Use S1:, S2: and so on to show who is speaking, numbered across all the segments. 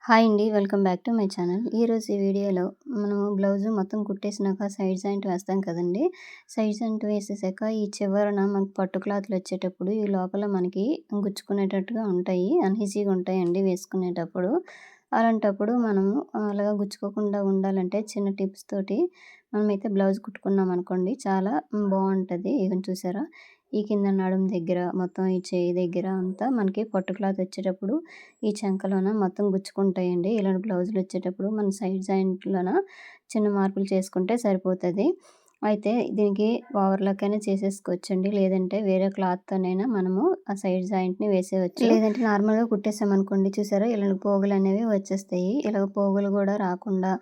S1: Hi అండి. Welcome back to my channel. ఈరోజు ఈ వీడియోలో మనము బ్లౌజు మొత్తం కుట్టేసినాక సైడ్ జాయింట్ వేస్తాం కదండీ! సైడ్ జాయింట్ వేసేసాక ఈ చివరన మనకు పట్టు క్లాత్‌లొచ్చేటప్పుడు ఈ లోపల మనకి గుచ్చుకునేటట్టుగా ఉంటాయి. అన్‌ఈజీగా ఉంటాయండి వేసుకునేటప్పుడు. అలాంటప్పుడు మనము అలాగా గుచ్చుకోకుండా ఉండాలంటే చిన్న టిప్స్ తోటి మనమైతే బ్లౌజ్ కుట్టుకున్నామనుకోండి చాలా బావుంటది. ఇగోండి చూసారా? ఈ కింద నడుము దగ్గర, మొత్తం ఈ చెయ్యి దగ్గర అంతా మనకి పట్టు క్లాత్ వచ్చేటప్పుడు ఈ చంకలోన మొత్తం గుచ్చుకుంటాయండి. ఇలాంటి బ్లౌజులొచ్చేటప్పుడు మన సైడ్ జాయింట్‌లోన చిన్న మార్పులు చేసుకుంటే సరిపోతది. అయితే దీనికి ఓవర్‌లాక్ అయినా చేసేసుకోవచ్చండి. లేదంటే వేరే క్లాత్‌తోనైనా మనము ఆ సైడ్ జాయింట్‌ని వేసేయొచ్చు. లేదంటే నార్మల్‌గా కుట్టేసామనుకోండి చూసారా ఇలాంటి పోగులనేవి వచ్చేస్తాయి. ఇలాగ పోగులు గూడా రాకుండా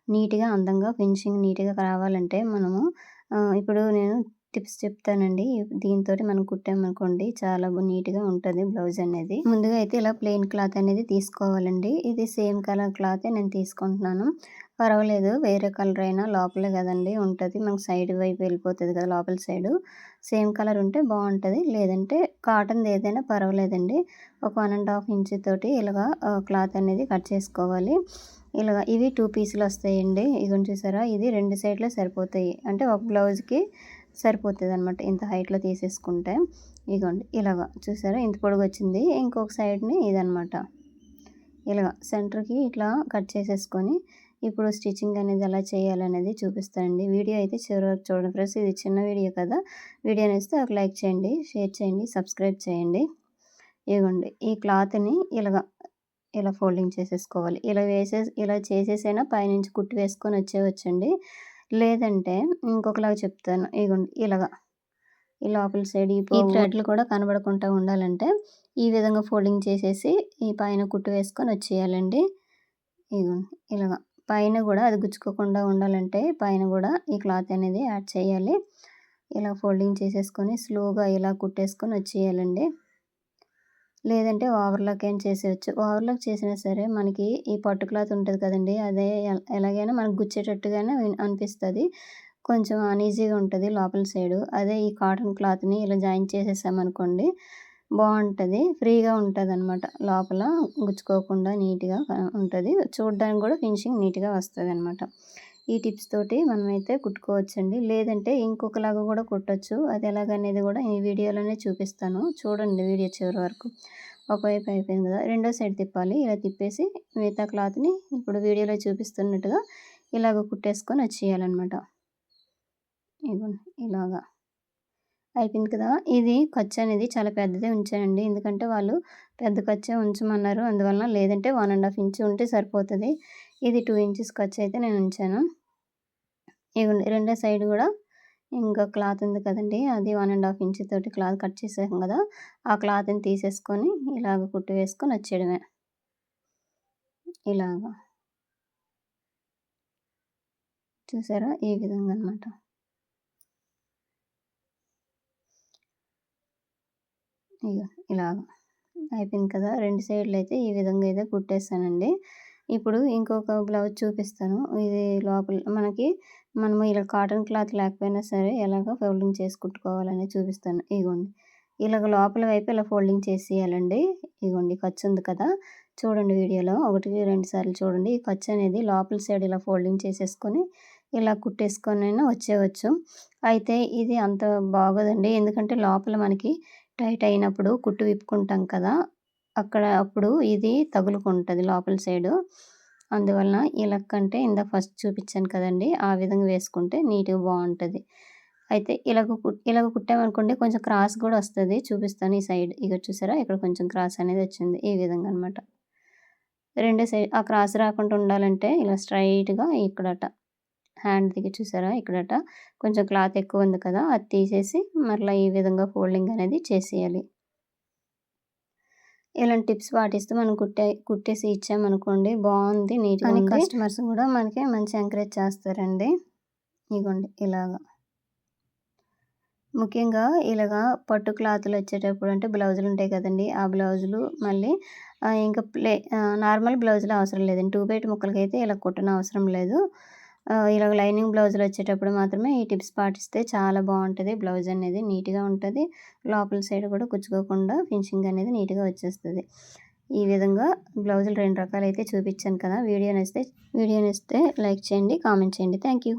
S1: నీట్‌గా, అందంగా ఫినిషింగ్ నీట్‌గా రావాలంటే మనము ఇప్పుడు నేను టిప్స్ చెప్తానండి. దీనితోటి మనం కుట్టామనుకోండి చాలా నీట్‌గా ఉంటది బ్లౌజ్ అనేది. ముందుగా అయితే ఇలా ప్లెయిన్ క్లాత్ అనేది తీసుకోవాలండి. ఇది సేమ్ కలర్ క్లాతే నేను తీసుకుంటున్నాను. పర్వాలేదు వేరే కలర్ అయినా లోపలే గదండీ ఉంటది. మనకు సైడ్ వైపు వెళ్ళిపోతది కదా! లోపల సైడు. సేమ్ కలర్ ఉంటే బావుంటది. లేదంటే కాటన్‌ది ఏదైనా పర్వాలేదండి. ఒక 1 ½ ఇంచ్ తోటి ఇలాగా క్లాత్ అనేది కట్ చేసుకోవాలి. ఇలాగ ఇవి 2 పీసులొస్తాయండి. ఇగోండి చూసారా? ఇది 2 సైడ్‌లు సరిపోతాయి. అంటే ఒక బ్లౌజ్‌కి సరిపోతదనమాట. ఇంత హైట్‌లో తీసేసుకుంటే. ఇగోండి ఇలాగ చూసారా? ఇంత పొడుగొచ్చింది. ఇంకొక సైడ్‌ని ఇదనమాట. ఇలాగ సెంటర్‌కి ఇట్లా కట్ చేసేసుకొని, ఇప్పుడు స్టిచ్చింగ్ అనేది ఎలా చేయాలనేది చూపిస్తానండి. వీడియో అయితే చివరి వరకు చూడండి ఫ్రెండ్స్. ఇది చిన్న వీడియో కదా! వీడియో నచ్చితే ఒక లైక్ చేయండి, షేర్ చేయండి, సబ్స్క్రైబ్ చేయండి. ఇగోండి ఈ క్లాత్‌ని ఇలా ఫోల్డింగ్ చేసేసుకోవాలి. ఇలా చేసేసైనా పైనుంచి కుట్టు వేసుకొని వచ్చేయొచ్చండి. లేదంటే ఇంకొకలాగా చెప్తాను. ఇగోండి ఇలాగ. ఈ లోపల సైడ్ ఈ థ్రెడ్‌లు కూడా కనబడకుండా ఉండాలంటే ఈ విధంగా ఫోల్డింగ్ చేసేసి ఈ పైన కుట్టు వేసుకొని వచ్చేయాలండి. ఇగోండి ఇలాగ. పైన గూడా అది గుచ్చుకోకుండా ఉండాలంటే పైన గూడా ఈ క్లాత్ అనేది యాడ్ చేయాలి. ఇలా ఫోల్డింగ్ చేసేసుకొని స్లోగా ఇలా కుట్టేసుకొని వచ్చేయాలండి. లేదంటే ఓవర్‌లాక్ అయినా చేసేయొచ్చు. ఓవర్‌లాక్ చేసినా సరే మనకి ఈ పట్టు క్లాత్ ఉంటది కదండీ! అదే ఎలాగైనా మనకు గుచ్చేటట్టుగానే అనిపిస్తది. కొంచెం అన్‌ఈజీగా ఉంటది లోపల సైడు. అదే ఈ కాటన్ క్లాత్‌ని ఇలా జాయిన్ చేసేసామనుకోండి బావుంటది. ఫ్రీగా ఉంటదనమాట. లోపల గుచ్చుకోకుండా నీట్‌గా ఉంటది. చూడ్డానికి గూడా ఫినిషింగ్ నీట్‌గా వస్తదనమాట. ఈ టిప్స్ తోటి మనమైతే కుట్టుకోవచ్చండి. లేదంటే ఇంకొకలాగా గూడా కుట్టొచ్చు. అది ఎలాగనేది గూడా ఈ వీడియోలోనే చూపిస్తాను. చూడండి వీడియో చివరి వరకు. ఒకవైపు అయిపోయింది గదా! రెండో సైడ్ తిప్పాలి. ఇలా తిప్పేసి మిగతా క్లాత్‌ని ఇప్పుడు వీడియోలో చూపిస్తున్నట్టుగా ఇలాగ కుట్టేసుకొని వచ్చేయాలనమాట. ఇగోండి ఇలాగా. అయిపోయింది కదా! ఇది ఖర్చనేది చాలా పెద్దదే ఉంచానండి. ఎందుకంటే వాళ్ళు పెద్ద ఖర్చే ఉంచమన్నారు. అందువలన లేదంటే 1 ½ ఇంచ్ ఉంటే సరిపోతది. ఇది 2 ఇంచెస్ ఖర్చయితే నేను ఉంచాను. ఇగోండి రెండో సైడ్ గూడా ఇంకా క్లాత్ ఉంది కదండీ! అది 1 ½ ఇంచ్ తోటి క్లాత్ కట్ చేసాం గదా! ఆ క్లాత్‌ని తీసేసుకొని ఇలాగ కుట్టు వేసుకొని వచ్చేయడమే. ఇలాగా. చూసారా? ఈ విధంగా అనమాట. ఇగో ఇలాగ. అయిపోయింది కదా! 2 సైడ్‌లయితే ఈ విధంగా అయితే కుట్టేసానండి. ఇప్పుడు ఇంకొక బ్లౌజ్ చూపిస్తాను. ఇది లోపల మనము ఇలా కాటన్ క్లాత్ లేకపోయినా సరే ఎలాగ ఫోల్డింగ్ చేసి కుట్టుకోవాలని చూపిస్తాను. ఇగోండి. ఇలాగ లోపల వైపు ఇలా ఫోల్డింగ్ చేసేయాలండి. ఇగోండి ఖర్చుంది కదా! చూడండి వీడియోలో 1, 2 సార్లు చూడండి. ఈ ఖర్చనేది లోపల సైడ్ ఇలా ఫోల్డింగ్ చేసేసుకొని ఇలా కుట్టేసుకొనైనా వచ్చేయవచ్చు. అయితే ఇది అంత బాగోదండి. ఎందుకంటే లోపల మనకి టైట్ అయినప్పుడు కుట్టు విప్పుకుంటాం కదా! అప్పుడు ఇది తగులుకుంటది లోపల సైడు. అందువలన ఇలా కంటే ఇందాక ఫస్ట్ చూపిచ్చాను కదండీ! ఆ విధంగా వేసుకుంటే నీట్‌గా బావుంటది. అయితే ఇలాగ కుట్టామనుకోండి కొంచెం క్రాస్ గూడా వస్తది. చూపిస్తాను ఈ సైడ్. ఇగో చూసారా? ఇక్కడ కొంచెం క్రాస్ అనేది వచ్చింది. ఈ విధంగా అనమాట. రెండో సైడ్ ఆ క్రాస్ రాకుండా ఉండాలంటే ఇలా స్ట్రెయిట్‌గా ఇక్కడట హ్యాండ్ దగ్గర చూసారా? ఇక్కడట కొంచెం క్లాత్ ఎక్కువుంది కదా! అది తీసేసి మరలా ఈ విధంగా ఫోల్డింగ్ అనేది చేసేయాలి. ఇలాంటి టిప్స్ పాటిస్తూ మనం కుట్టేసి ఇచ్చామనుకోండి బావుంది, నీట్‌గా ఉంది. కస్టమర్స్ గూడా మనకి మంచి ఎంకరేజ్ చేస్తారండి. ఇగోండి ఇలాగా. ముఖ్యంగా ఇలాగా పట్టు క్లాతులొచ్చేటప్పుడు అంటే బ్లౌజులుంటాయి కదండీ! ఆ బ్లౌజులు మళ్ళీ ఇంకా నార్మల్ బ్లౌజులు అవసరం లేదండి. 2 బై 2 ముక్కలకైతే ఇలా కుట్టనవసరం లేదు. ఇలాగ లైనింగ్ బ్లౌజులొచ్చేటప్పుడు మాత్రమే ఈ టిప్స్ పాటిస్తే చాలా బావుంటది. బ్లౌజనేది నీట్‌గా ఉంటది. లోపల సైడ్ కూడా కుచ్చుకోకుండా ఫినిషింగ్ అనేది నీట్‌గా వచ్చేస్తది. ఈ విధంగా బ్లౌజులు 2 రకాలైతే చూపించాను కదా! వీడియో నచ్చితే లైక్ చేయండి, కామెంట్ చేయండి. Thank you.